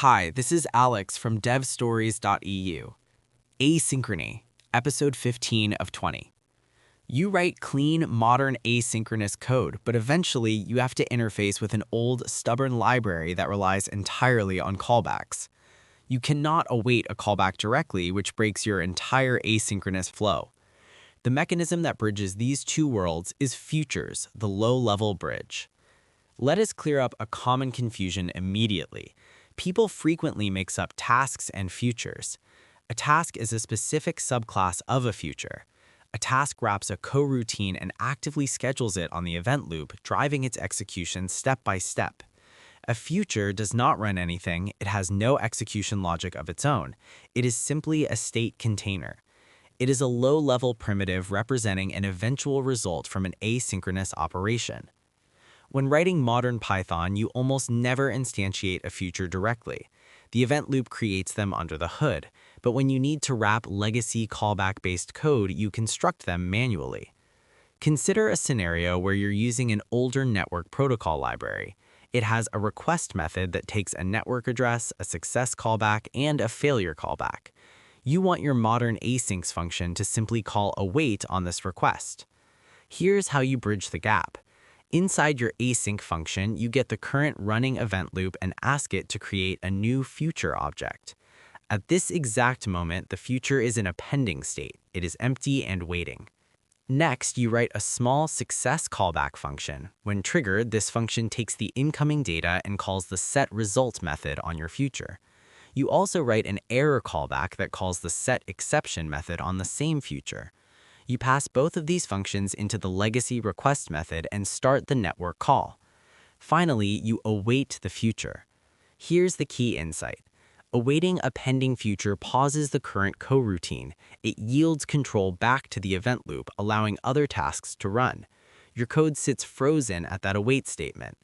Hi, this is Alex from devstories.eu. Asynchrony, episode 15 of 20. You write clean, modern asynchronous code, but eventually you have to interface with an old, stubborn library that relies entirely on callbacks. You cannot await a callback directly, which breaks your entire asynchronous flow. The mechanism that bridges these two worlds is futures, the low-level bridge. Let us clear up a common confusion immediately. People frequently mix up tasks and futures. A task is a specific subclass of a future. A task wraps a coroutine and actively schedules it on the event loop, driving its execution step by step. A future does not run anything, it has no execution logic of its own. It is simply a state container. It is a low-level primitive representing an eventual result from an asynchronous operation. When writing modern Python, you almost never instantiate a future directly. The event loop creates them under the hood, but when you need to wrap legacy callback-based code, you construct them manually. Consider a scenario where you're using an older network protocol library. It has a request method that takes a network address, a success callback, and a failure callback. You want your modern async function to simply call await on this request. Here's how you bridge the gap. Inside your async function, you get the current running event loop and ask it to create a new future object. At this exact moment, the future is in a pending state. It is empty and waiting. Next, you write a small success callback function. When triggered, this function takes the incoming data and calls the setResult method on your future. You also write an error callback that calls the setException method on the same future. You pass both of these functions into the legacy request method and start the network call. Finally, you await the future. Here's the key insight. Awaiting a pending future pauses the current coroutine. It yields control back to the event loop, allowing other tasks to run. Your code sits frozen at that await statement.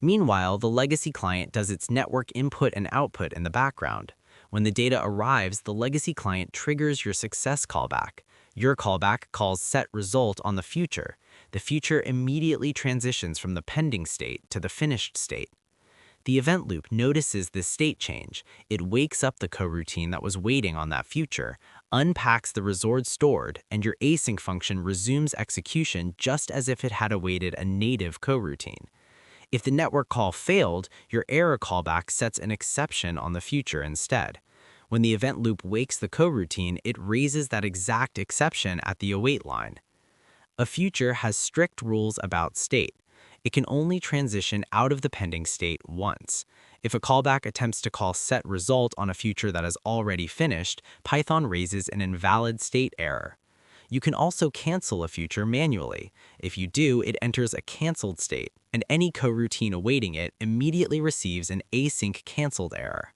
Meanwhile, the legacy client does its network input and output in the background. When the data arrives, the legacy client triggers your success callback. Your callback calls setResult on the future. The future immediately transitions from the pending state to the finished state. The event loop notices this state change. It wakes up the coroutine that was waiting on that future, unpacks the resort stored, and your async function resumes execution just as if it had awaited a native coroutine. If the network call failed, your error callback sets an exception on the future instead. When the event loop wakes the coroutine, it raises that exact exception at the await line. A future has strict rules about state. It can only transition out of the pending state once. If a callback attempts to call setResult on a future that is already finished, Python raises an invalid state error. You can also cancel a future manually. If you do, it enters a canceled state, and any coroutine awaiting it immediately receives an async canceled error.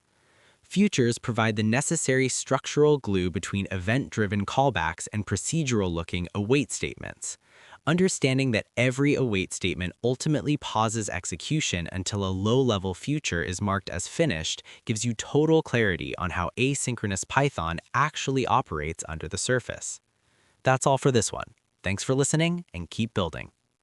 Futures provide the necessary structural glue between event-driven callbacks and procedural-looking await statements. Understanding that every await statement ultimately pauses execution until a low-level future is marked as finished gives you total clarity on how asynchronous Python actually operates under the surface. That's all for this one. Thanks for listening and keep building.